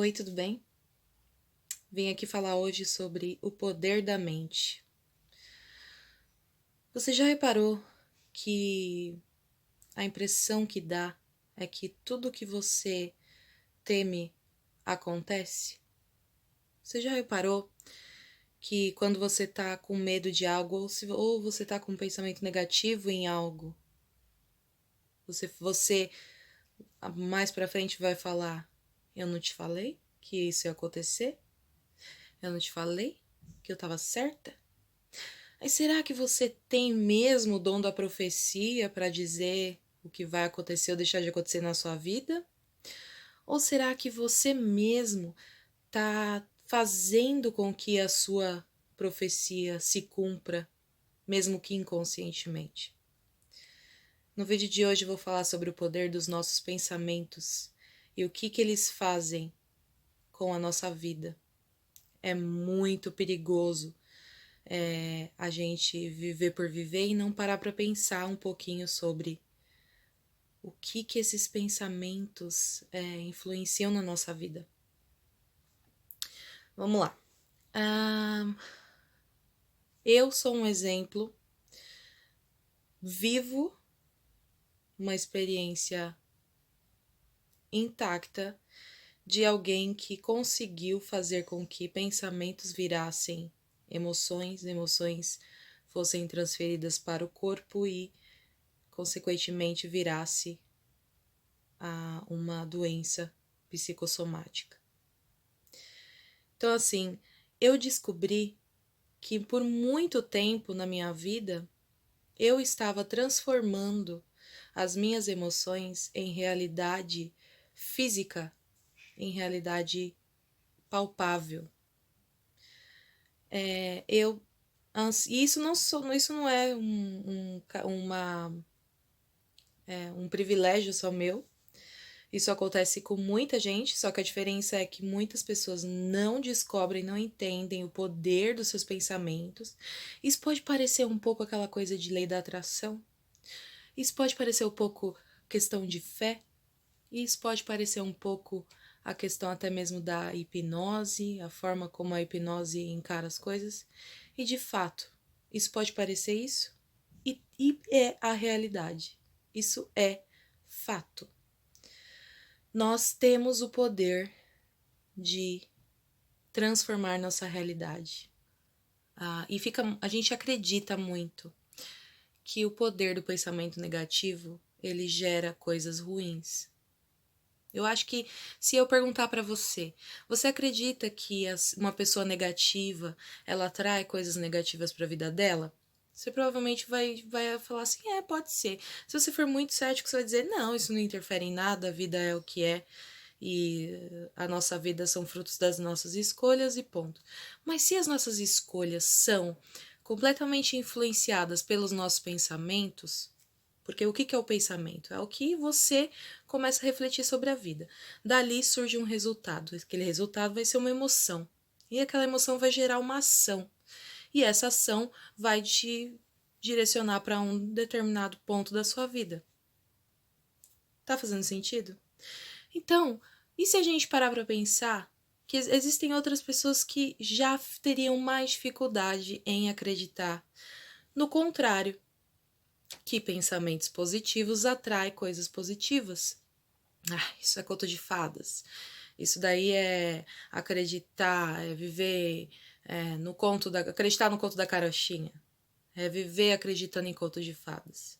Oi, tudo bem? Vim aqui falar hoje sobre o poder da mente. Você já reparou que a impressão que dá é que tudo que você teme acontece? Você já reparou que quando você tá com medo de algo ou você tá com um pensamento negativo em algo, você mais pra frente vai falar: eu não te falei que isso ia acontecer? Eu não te falei que eu tava certa? Mas será que você tem mesmo o dom da profecia para dizer o que vai acontecer ou deixar de acontecer na sua vida? Ou será que você mesmo está fazendo com que a sua profecia se cumpra, mesmo que inconscientemente? No vídeo de hoje eu vou falar sobre o poder dos nossos pensamentos e o que eles fazem com a nossa vida. É muito perigoso a gente viver por viver e não parar para pensar um pouquinho sobre o que esses pensamentos influenciam na nossa vida. Vamos lá. Eu sou um exemplo vivo, uma experiência intacta de alguém que conseguiu fazer com que pensamentos virassem emoções, emoções fossem transferidas para o corpo e, consequentemente, virasse a uma doença psicossomática. Então, assim, eu descobri que por muito tempo na minha vida eu estava transformando as minhas emoções em realidade física, em realidade palpável. Isso não é um privilégio só meu. Isso acontece com muita gente, só que a diferença é que muitas pessoas não descobrem, não entendem o poder dos seus pensamentos. Isso pode parecer um pouco aquela coisa de lei da atração. Isso pode parecer um pouco questão de fé. Isso pode parecer um pouco a questão até mesmo da hipnose, a forma como a hipnose encara as coisas. E de fato, isso pode parecer isso e é a realidade. Isso é fato. Nós temos o poder de transformar nossa realidade. A gente acredita muito que o poder do pensamento negativo ele gera coisas ruins. Eu acho que se eu perguntar para você, você acredita que uma pessoa negativa ela atrai coisas negativas para a vida dela? Você provavelmente vai falar assim, pode ser. Se você for muito cético, você vai dizer, não, isso não interfere em nada, a vida é o que é e a nossa vida são frutos das nossas escolhas e ponto. Mas se as nossas escolhas são completamente influenciadas pelos nossos pensamentos, porque o que é o pensamento? É o que você começa a refletir sobre a vida. Dali surge um resultado. Aquele resultado vai ser uma emoção. E aquela emoção vai gerar uma ação. E essa ação vai te direcionar para um determinado ponto da sua vida. Tá fazendo sentido? Então, e se a gente parar para pensar que existem outras pessoas que já teriam mais dificuldade em acreditar no contrário, que pensamentos positivos atraem coisas positivas. Isso é conto de fadas. Isso daí é acreditar, é viver acreditar no conto da carochinha. É viver acreditando em conto de fadas.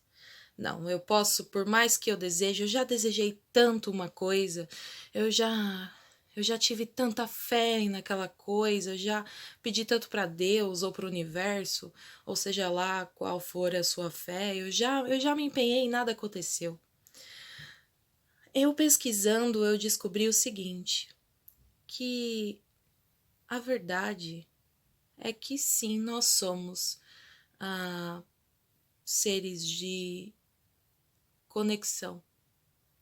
Não, eu posso, por mais que eu deseje, eu já desejei tanto uma coisa, eu já eu já tive tanta fé naquela coisa, eu já pedi tanto para Deus ou para o universo, ou seja lá qual for a sua fé, eu já me empenhei e nada aconteceu. Eu pesquisando, eu descobri o seguinte, que a verdade é que sim, nós somos seres de conexão.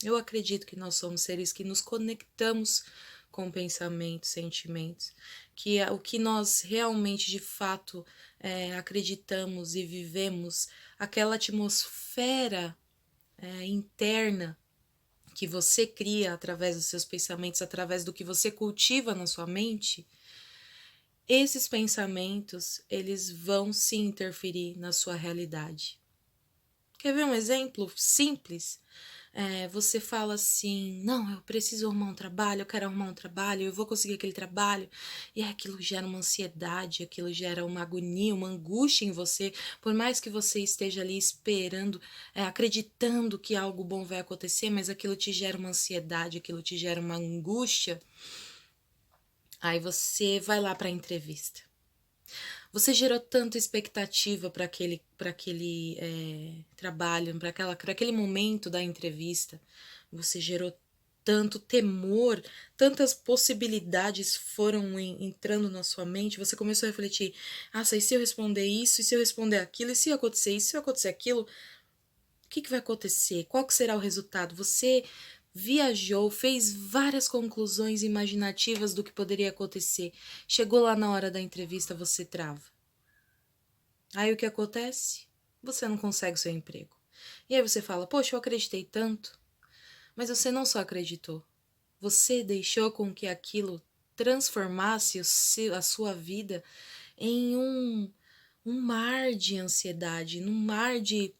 Eu acredito que nós somos seres que nos conectamos com pensamentos, sentimentos, que o que nós realmente de fato acreditamos e vivemos, aquela atmosfera interna que você cria através dos seus pensamentos, através do que você cultiva na sua mente, esses pensamentos, eles vão se interferir na sua realidade. Quer ver um exemplo simples? Você fala assim, não, eu preciso arrumar um trabalho, eu quero arrumar um trabalho, eu vou conseguir aquele trabalho, e aquilo gera uma ansiedade, aquilo gera uma agonia, uma angústia em você, por mais que você esteja ali esperando, acreditando que algo bom vai acontecer, mas aquilo te gera uma ansiedade, aquilo te gera uma angústia, aí você vai lá para a entrevista. Você gerou tanta expectativa para aquele trabalho, para aquele momento da entrevista. Você gerou tanto temor, tantas possibilidades foram entrando na sua mente. Você começou a refletir: ah, e se eu responder isso, e se eu responder aquilo, e se acontecer isso, e se acontecer aquilo, o que vai acontecer? Qual que será o resultado? Você viajou, fez várias conclusões imaginativas do que poderia acontecer. Chegou lá na hora da entrevista, você trava. Aí o que acontece? Você não consegue o seu emprego. E aí você fala, poxa, eu acreditei tanto. Mas você não só acreditou. Você deixou com que aquilo transformasse a sua vida em um mar de ansiedade, num mar de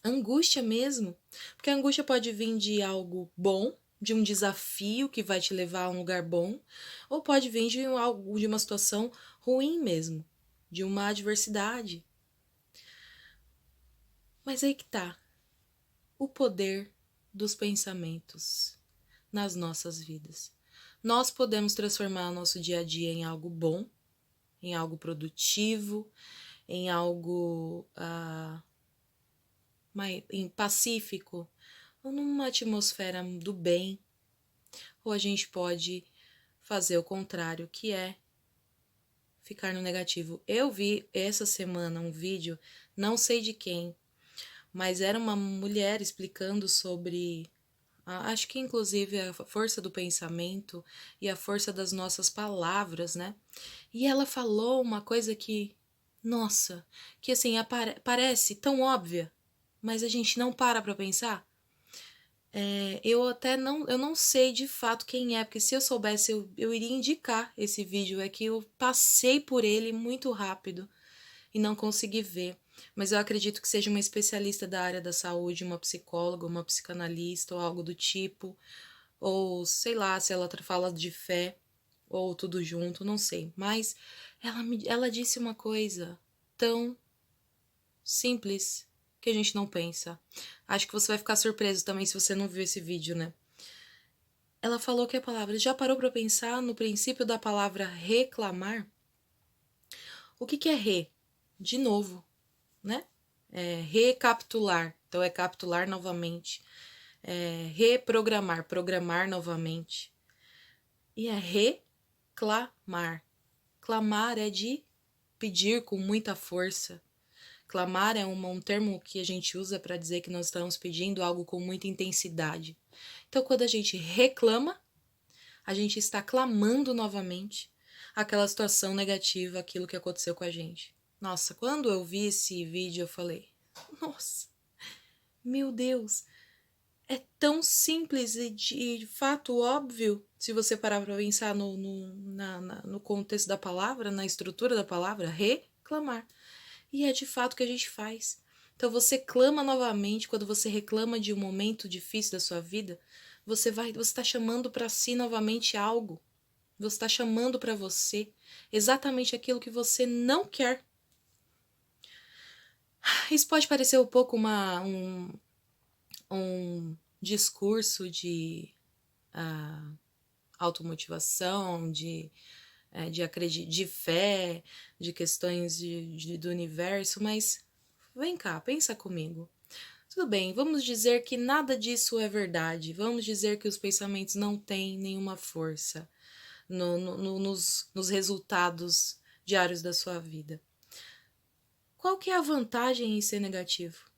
angústia mesmo. Porque a angústia pode vir de algo bom, de um desafio que vai te levar a um lugar bom, ou pode vir de uma situação ruim mesmo, de uma adversidade. Mas aí que tá o poder dos pensamentos nas nossas vidas. Nós podemos transformar o nosso dia a dia em algo bom, em algo produtivo, em algo pacífico, ou numa atmosfera do bem. Ou a gente pode fazer o contrário, que é ficar no negativo. Eu vi essa semana um vídeo, não sei de quem, mas era uma mulher explicando sobre, acho que inclusive a força do pensamento e a força das nossas palavras, né? E ela falou uma coisa que, nossa, que assim, parece tão óbvia, mas a gente não para pensar. Eu não sei de fato quem é, porque se eu soubesse eu iria indicar esse vídeo, é que eu passei por ele muito rápido e não consegui ver. Mas eu acredito que seja uma especialista da área da saúde, uma psicóloga, uma psicanalista ou algo do tipo, ou sei lá, se ela fala de fé ou tudo junto, não sei. Mas ela disse uma coisa tão simples que a gente não pensa. Acho que você vai ficar surpreso também se você não viu esse vídeo, né? Ela falou que a palavra... Já parou para pensar no princípio da palavra reclamar? O que é re? De novo, né? Recapitular. Então, é capitular novamente. Reprogramar, programar novamente. E é reclamar. Clamar é de pedir com muita força. Clamar é um termo que a gente usa para dizer que nós estamos pedindo algo com muita intensidade. Então, quando a gente reclama, a gente está clamando novamente aquela situação negativa, aquilo que aconteceu com a gente. Nossa, quando eu vi esse vídeo, eu falei, nossa, meu Deus, é tão simples e de fato óbvio, se você parar para pensar no contexto da palavra, na estrutura da palavra, reclamar. E é de fato o que a gente faz. Então você clama novamente, quando você reclama de um momento difícil da sua vida, você está chamando para si novamente algo. Você está chamando para você exatamente aquilo que você não quer. Isso pode parecer um pouco um discurso de automotivação, de fé, de questões do universo, mas vem cá, pensa comigo. Tudo bem, vamos dizer que nada disso é verdade. Vamos dizer que os pensamentos não têm nenhuma força nos resultados diários da sua vida. Qual que é a vantagem em ser negativo?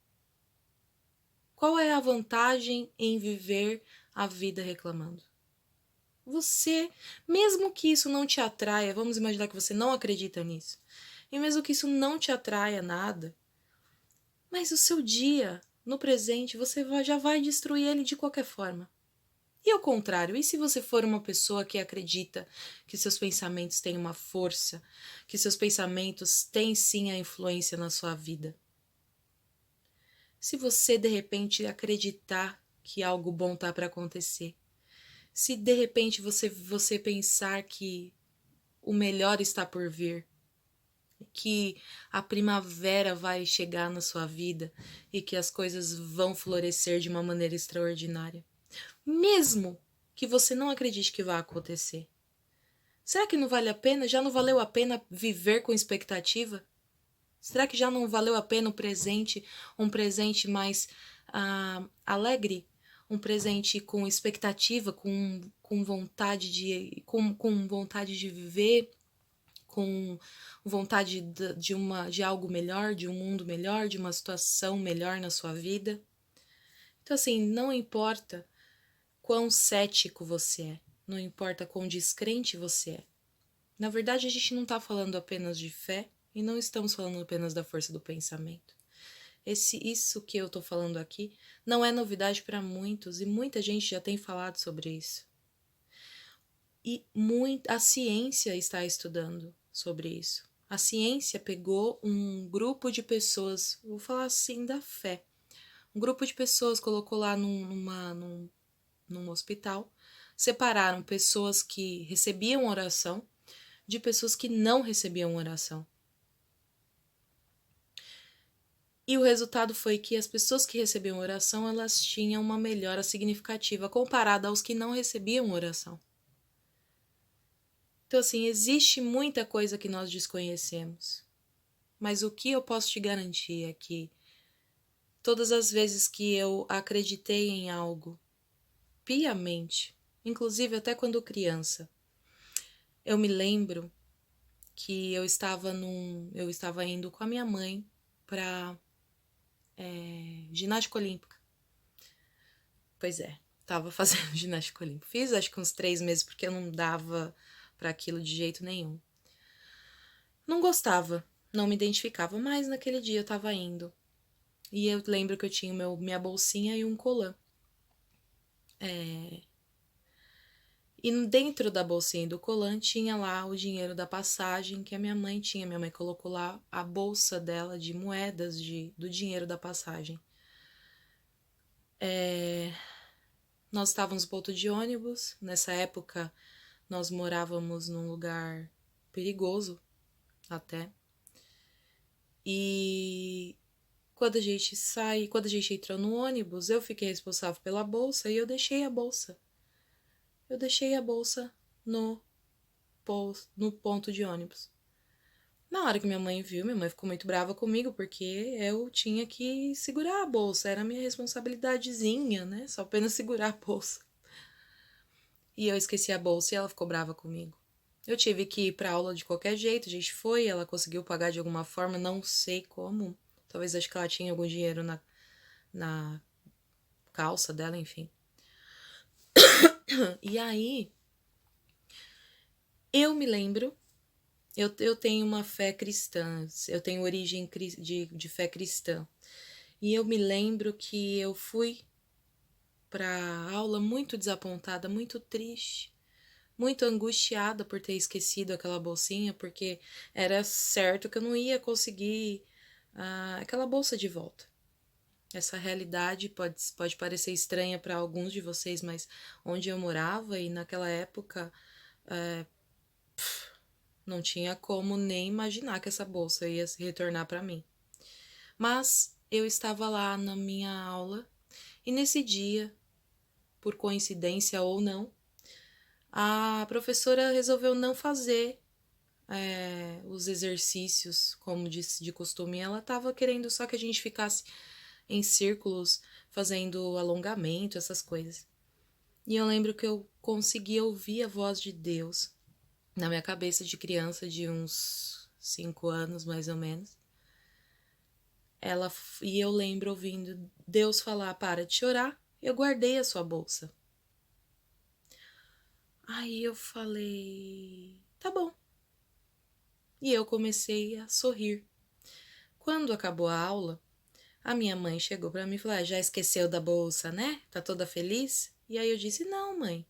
Qual é a vantagem em viver a vida reclamando? Você, mesmo que isso não te atraia, vamos imaginar que você não acredita nisso, e mesmo que isso não te atraia nada, mas o seu dia, no presente, você já vai destruir ele de qualquer forma. E ao contrário, e se você for uma pessoa que acredita que seus pensamentos têm uma força, que seus pensamentos têm sim a influência na sua vida? Se você de repente acreditar que algo bom tá para acontecer, se de repente você pensar que o melhor está por vir, que a primavera vai chegar na sua vida e que as coisas vão florescer de uma maneira extraordinária, mesmo que você não acredite que vai acontecer. Será que não vale a pena? Já não valeu a pena viver com expectativa? Será que já não valeu a pena um presente mais alegre? Um presente com expectativa, com vontade com vontade de viver, com vontade de algo melhor, de um mundo melhor, de uma situação melhor na sua vida? Então, assim, não importa quão cético você é, não importa quão descrente você é. Na verdade, a gente não está falando apenas de fé e não estamos falando apenas da força do pensamento. Isso que eu estou falando aqui não é novidade para muitos e muita gente já tem falado sobre isso. E a ciência está estudando sobre isso. A ciência pegou um grupo de pessoas, vou falar assim, da fé. Um grupo de pessoas colocou lá num hospital, separaram pessoas que recebiam oração de pessoas que não recebiam oração. E o resultado foi que as pessoas que recebiam oração, elas tinham uma melhora significativa comparada aos que não recebiam oração. Então, assim, existe muita coisa que nós desconhecemos. Mas o que eu posso te garantir é que todas as vezes que eu acreditei em algo piamente, inclusive até quando criança, eu me lembro que eu estava indo com a minha mãe para ginástica olímpica. Pois é, estava fazendo ginástica olímpica. Fiz acho que uns 3 meses porque eu não dava para aquilo de jeito nenhum. Não gostava, não me identificava, mas naquele dia eu estava indo. E eu lembro que eu tinha minha bolsinha e um colã. E dentro da bolsinha e do colã tinha lá o dinheiro da passagem que a minha mãe tinha. Minha mãe colocou lá a bolsa dela de moedas do dinheiro da passagem. Nós estávamos no ponto de ônibus. Nessa época, nós morávamos num lugar perigoso até. E quando a gente entrou no ônibus, eu fiquei responsável pela bolsa e eu deixei a bolsa. Eu deixei a bolsa no ponto de ônibus. Na hora que minha mãe viu, minha mãe ficou muito brava comigo, porque eu tinha que segurar a bolsa, era a minha responsabilidadezinha, né? Só apenas segurar a bolsa. E eu esqueci a bolsa e ela ficou brava comigo. Eu tive que ir pra aula de qualquer jeito, a gente foi, ela conseguiu pagar de alguma forma, não sei como. Talvez acho que ela tinha algum dinheiro na calça dela, enfim. E aí, eu me lembro, eu tenho uma fé cristã, eu tenho origem de fé cristã. E eu me lembro que eu fui pra aula muito desapontada, muito triste, muito angustiada por ter esquecido aquela bolsinha, porque era certo que eu não ia conseguir aquela bolsa de volta. Essa realidade pode parecer estranha para alguns de vocês, mas onde eu morava e naquela época não tinha como nem imaginar que essa bolsa ia se retornar para mim. Mas eu estava lá na minha aula e nesse dia, por coincidência ou não, a professora resolveu não fazer os exercícios como de costume. Ela estava querendo só que a gente ficasse em círculos, fazendo alongamento, essas coisas. E eu lembro que eu conseguia ouvir a voz de Deus na minha cabeça de criança de uns 5 anos, mais ou menos. E eu lembro ouvindo Deus falar, para de chorar, eu guardei a sua bolsa. Aí eu falei, tá bom. E eu comecei a sorrir. Quando acabou a aula, a minha mãe chegou para mim e falou, já esqueceu da bolsa, né? Tá toda feliz? E aí eu disse, não, mãe,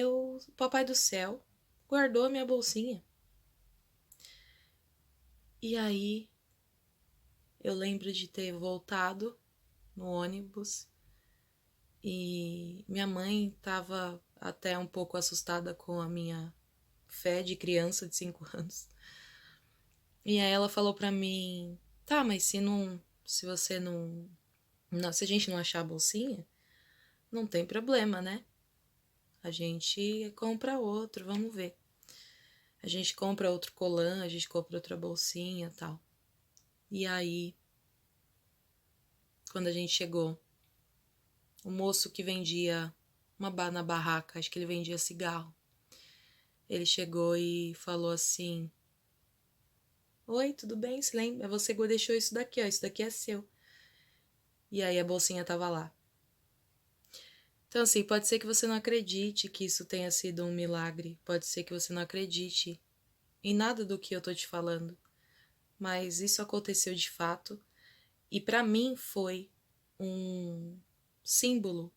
o papai do céu guardou a minha bolsinha. E aí eu lembro de ter voltado no ônibus e minha mãe estava até um pouco assustada com a minha fé de criança de 5 anos. E aí ela falou pra mim, tá, mas se você não, se a gente não achar a bolsinha, não tem problema, né? A gente compra outro, vamos ver. A gente compra outro colã, a gente compra outra bolsinha e tal. E aí, quando a gente chegou, o moço que vendia na barraca, acho que ele vendia cigarro, ele chegou e falou assim, oi, tudo bem? Você lembra? Você deixou isso daqui, ó, isso daqui é seu. E aí a bolsinha tava lá. Então, assim, pode ser que você não acredite que isso tenha sido um milagre, pode ser que você não acredite em nada do que eu tô te falando, mas isso aconteceu de fato e para mim foi um símbolo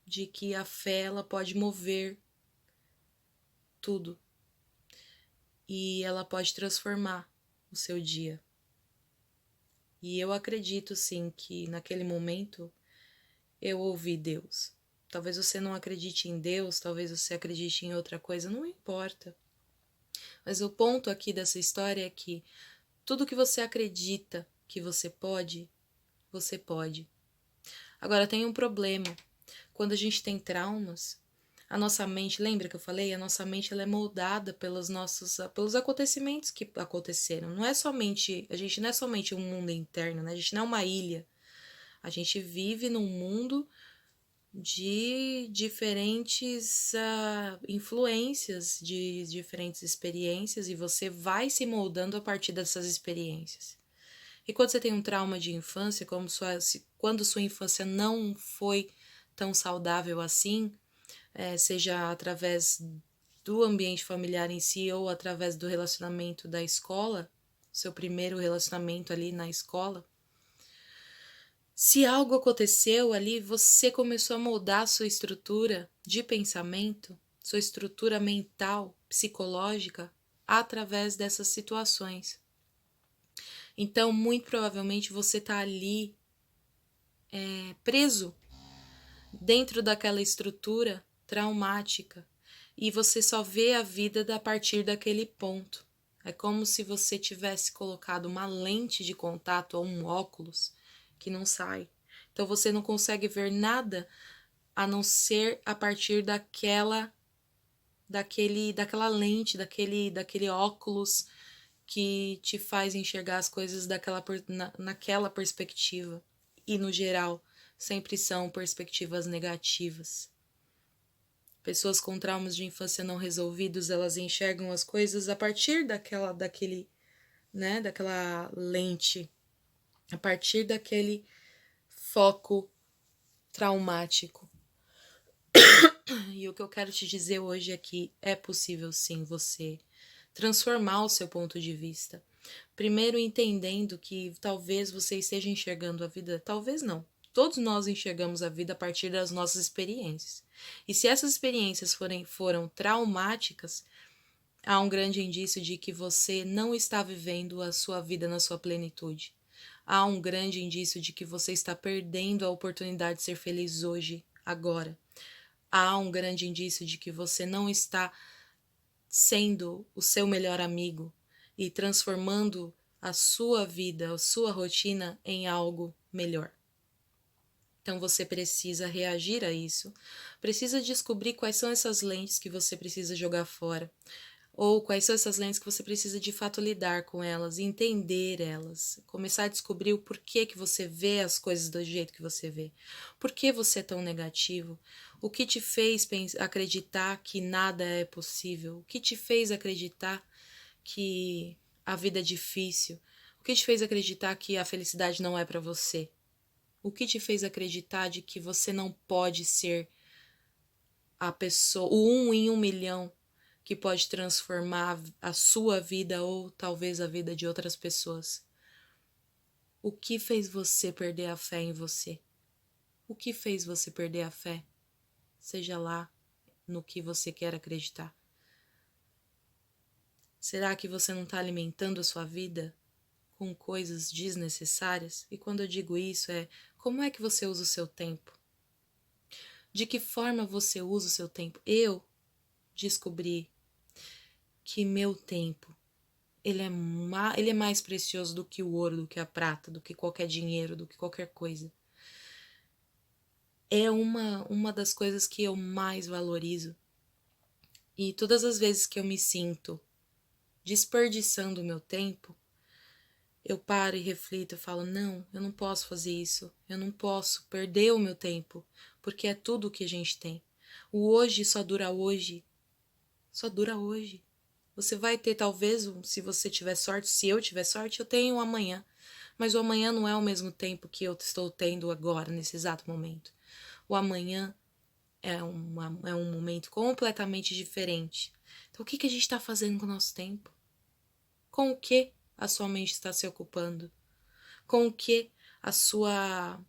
de que a fé ela pode mover tudo e ela pode transformar o seu dia. E eu acredito sim que naquele momento eu ouvi Deus. Talvez você não acredite em Deus, talvez você acredite em outra coisa, não importa. Mas o ponto aqui dessa história é que tudo que você acredita que você pode, você pode. Agora tem um problema. Quando a gente tem traumas, a nossa mente, lembra que eu falei? A nossa mente ela é moldada pelos acontecimentos que aconteceram. Não é somente, a gente não é somente um mundo interno, né? A gente não é uma ilha. A gente vive num mundo de diferentes influências, de diferentes experiências, e você vai se moldando a partir dessas experiências. E quando você tem um trauma de infância, quando sua infância não foi tão saudável assim, seja através do ambiente familiar em si ou através do relacionamento da escola, seu primeiro relacionamento ali na escola, se algo aconteceu ali, você começou a moldar sua estrutura de pensamento, sua estrutura mental, psicológica, através dessas situações. Então, muito provavelmente, você está ali preso dentro daquela estrutura traumática e você só vê a vida a partir daquele ponto. É como se você tivesse colocado uma lente de contato ou um óculos que não sai. Então você não consegue ver nada a não ser a partir daquela lente, daquele óculos que te faz enxergar as coisas naquela perspectiva. E no geral, sempre são perspectivas negativas. Pessoas com traumas de infância não resolvidos, elas enxergam as coisas a partir daquela lente, a partir daquele foco traumático. E o que eu quero te dizer hoje é que é possível sim você transformar o seu ponto de vista. Primeiro entendendo que talvez você esteja enxergando a vida, talvez não. Todos nós enxergamos a vida a partir das nossas experiências. E se essas experiências foram traumáticas, há um grande indício de que você não está vivendo a sua vida na sua plenitude. Há um grande indício de que você está perdendo a oportunidade de ser feliz hoje, agora. Há um grande indício de que você não está sendo o seu melhor amigo e transformando a sua vida, a sua rotina em algo melhor. Então você precisa reagir a isso, precisa descobrir quais são essas lentes que você precisa jogar fora, ou quais são essas lentes que você precisa de fato lidar com elas, entender elas, começar a descobrir o porquê que você vê as coisas do jeito que você vê, por que você é tão negativo, o que te fez acreditar que nada é possível, o que te fez acreditar que a vida é difícil, o que te fez acreditar que a felicidade não é para você, o que te fez acreditar de que você não pode ser a pessoa, o 1 em 1 milhão que pode transformar a sua vida ou talvez a vida de outras pessoas. O que fez você perder a fé em você? O que fez você perder a fé? seja lá no que você quer acreditar. Será que você não está alimentando a sua vida com coisas desnecessárias? E quando eu digo isso como é que você usa o seu tempo? De que forma você usa o seu tempo? Eu descobri que meu tempo, ele é mais precioso do que o ouro, do que a prata, do que qualquer dinheiro, do que qualquer coisa. É uma das coisas que eu mais valorizo. E todas as vezes que eu me sinto desperdiçando o meu tempo, eu paro e reflito, eu falo, não, eu não posso fazer isso, eu não posso perder o meu tempo, porque é tudo o que a gente tem. O hoje só dura hoje, só dura hoje. Você vai ter talvez, se você tiver sorte, se eu tiver sorte, eu tenho o amanhã, mas o amanhã não é o mesmo tempo que eu estou tendo agora, nesse exato momento. O amanhã é um momento completamente diferente. Então, o que a gente está fazendo com o nosso tempo? Com o que a sua mente está se ocupando? Com o que a sua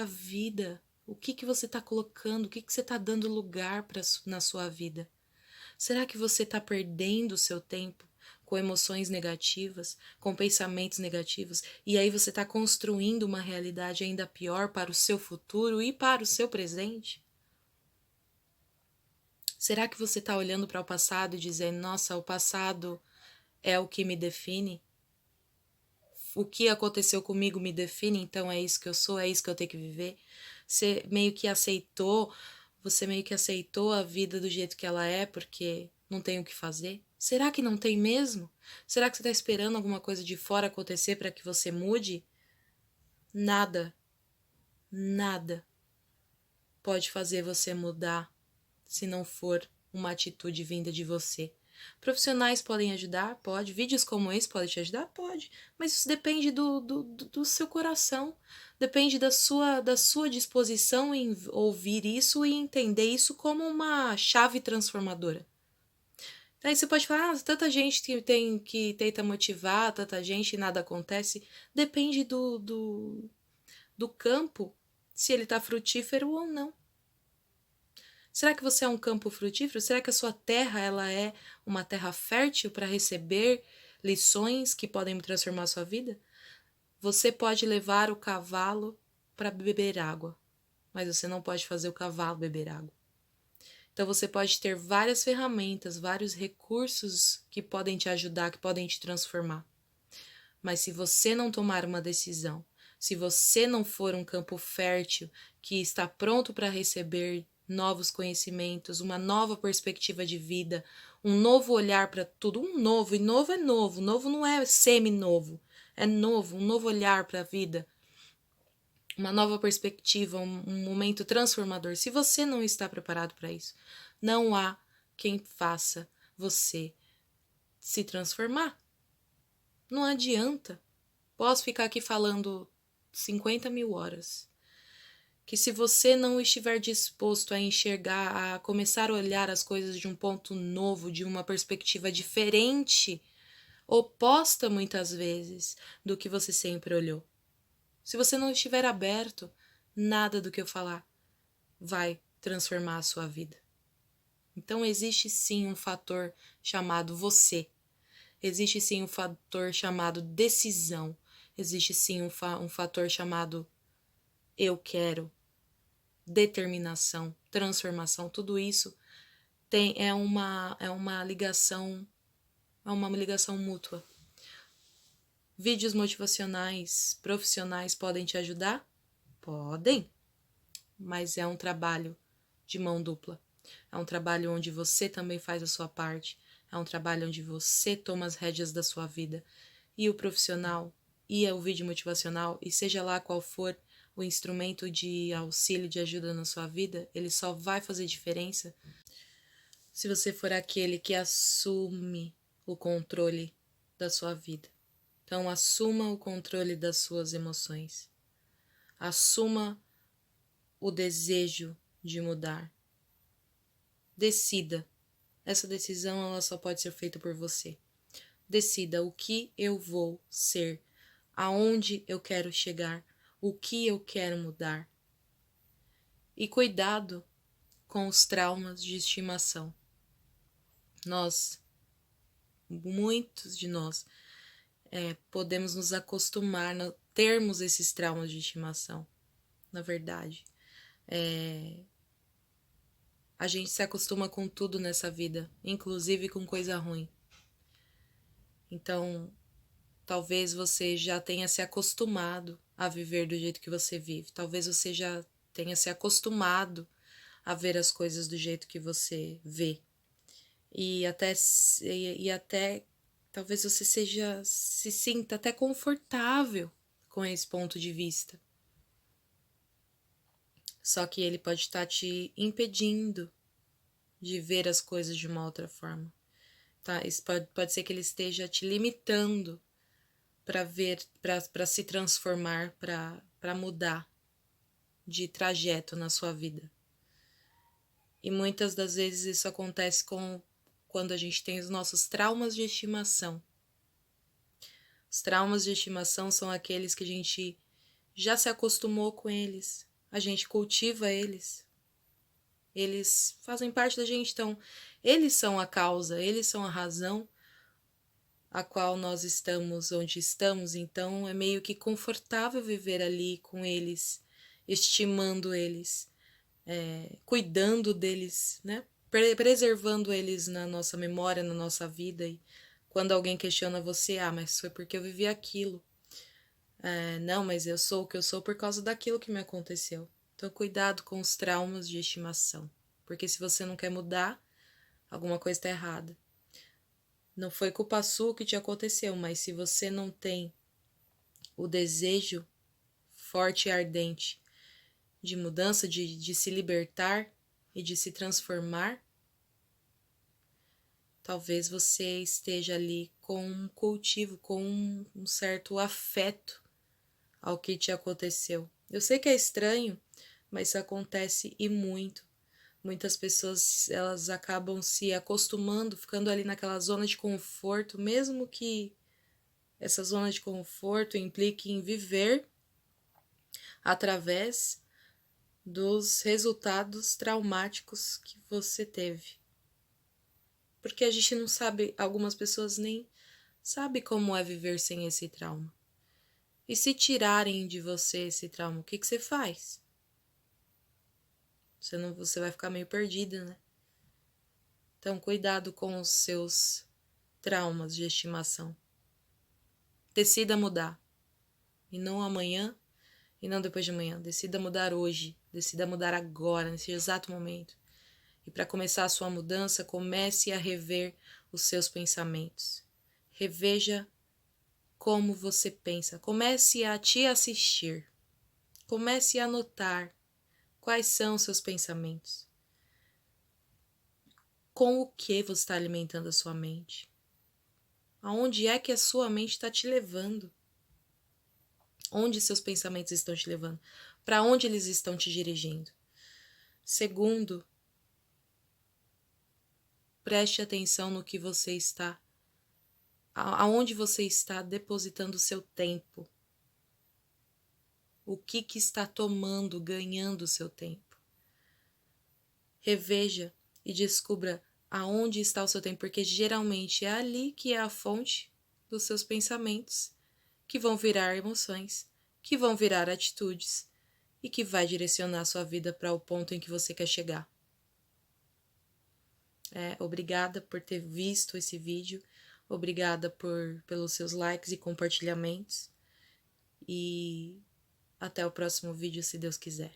vida, o que você está colocando, o que você está dando lugar na sua vida? Será que você está perdendo o seu tempo com emoções negativas, com pensamentos negativos, e aí você está construindo uma realidade ainda pior para o seu futuro e para o seu presente? Será que você está olhando para o passado e dizendo, nossa, o passado é o que me define? O que aconteceu comigo me define, então é isso que eu sou, é isso que eu tenho que viver? Você meio que aceitou a vida do jeito que ela é porque não tem o que fazer? Será que não tem mesmo? Será que você está esperando alguma coisa de fora acontecer para que você mude? Nada, nada pode fazer você mudar se não for uma atitude vinda de você. Profissionais podem ajudar? Pode. Vídeos como esse podem te ajudar? Pode. Mas isso depende do seu coração. Depende da sua disposição em ouvir isso e entender isso como uma chave transformadora. Aí você pode falar, tanta gente que tenta motivar, tanta gente e nada acontece. Depende do campo, se ele está frutífero ou não. Será que você é um campo frutífero? Será que a sua terra ela é uma terra fértil para receber lições que podem transformar a sua vida? Você pode levar o cavalo para beber água, mas você não pode fazer o cavalo beber água. Então você pode ter várias ferramentas, vários recursos que podem te ajudar, que podem te transformar. Mas se você não tomar uma decisão, se você não for um campo fértil que está pronto para receber novos conhecimentos, uma nova perspectiva de vida, um novo olhar para tudo, e novo é novo não é semi-novo, é novo, um novo olhar para a vida, uma nova perspectiva, um momento transformador. Se você não está preparado para isso, não há quem faça você se transformar. Não adianta. Posso ficar aqui falando 50.000 horas. Que se você não estiver disposto a enxergar, a começar a olhar as coisas de um ponto novo, de uma perspectiva diferente, oposta muitas vezes do que você sempre olhou. Se você não estiver aberto, nada do que eu falar vai transformar a sua vida. Então existe sim um fator chamado você. Existe sim um fator chamado decisão. Existe sim um fator chamado eu quero, determinação, transformação. Tudo isso é uma ligação mútua. Vídeos motivacionais, profissionais podem te ajudar? Podem, mas é um trabalho de mão dupla. É um trabalho onde você também faz a sua parte. É um trabalho onde você toma as rédeas da sua vida. E o profissional, e o vídeo motivacional, e seja lá qual for o instrumento de auxílio, de ajuda na sua vida, ele só vai fazer diferença se você for aquele que assume o controle da sua vida. Então, assuma o controle das suas emoções. Assuma o desejo de mudar. Decida. Essa decisão ela só pode ser feita por você. Decida o que eu vou ser, aonde eu quero chegar, o que eu quero mudar. E cuidado com os traumas de estimação. Muitos de nós, podemos nos acostumar a termos esses traumas de estimação. Na verdade, a gente se acostuma com tudo nessa vida, inclusive com coisa ruim. Então, talvez você já tenha se acostumado a viver do jeito que você vive. Talvez você já tenha se acostumado a ver as coisas do jeito que você vê. E até talvez você se sinta até confortável com esse ponto de vista. Só que ele pode estar te impedindo de ver as coisas de uma outra forma. Tá? Isso pode ser que ele esteja te limitando para se transformar, para mudar de trajeto na sua vida. E muitas das vezes isso acontece quando a gente tem os nossos traumas de estimação. Os traumas de estimação são aqueles que a gente já se acostumou com eles, a gente cultiva eles. Eles fazem parte da gente, então eles são a causa, eles são a razão a qual nós estamos onde estamos, então é meio que confortável viver ali com eles, estimando eles, cuidando deles, né? Preservando eles na nossa memória, na nossa vida. E quando alguém questiona você, mas foi porque eu vivi aquilo. Não, mas eu sou o que eu sou por causa daquilo que me aconteceu. Então cuidado com os traumas de estimação, porque se você não quer mudar, alguma coisa está errada. Não foi culpa sua que te aconteceu, mas se você não tem o desejo forte e ardente de mudança, de se libertar e de se transformar, talvez você esteja ali com um cultivo, com um certo afeto ao que te aconteceu. Eu sei que é estranho, mas isso acontece e muito. Muitas pessoas, elas acabam se acostumando, ficando ali naquela zona de conforto, mesmo que essa zona de conforto implique em viver através dos resultados traumáticos que você teve. Porque a gente não sabe, algumas pessoas nem sabem como é viver sem esse trauma. E se tirarem de você esse trauma, o que você faz? Você vai ficar meio perdida, né? Então, cuidado com os seus traumas de estimação. Decida mudar. E não amanhã, e não depois de amanhã. Decida mudar hoje. Decida mudar agora, nesse exato momento. E para começar a sua mudança, comece a rever os seus pensamentos. Reveja como você pensa. Comece a te assistir. Comece a notar quais são os seus pensamentos. Com o que você está alimentando a sua mente? Aonde é que a sua mente está te levando? Onde seus pensamentos estão te levando? Para onde eles estão te dirigindo? Segundo, preste atenção no que você está, aonde você está depositando o seu tempo. O que está tomando, ganhando o seu tempo? Reveja e descubra aonde está o seu tempo, porque geralmente é ali que é a fonte dos seus pensamentos, que vão virar emoções, que vão virar atitudes e que vai direcionar a sua vida para o ponto em que você quer chegar. Obrigada por ter visto esse vídeo, obrigada pelos seus likes e compartilhamentos e até o próximo vídeo, se Deus quiser.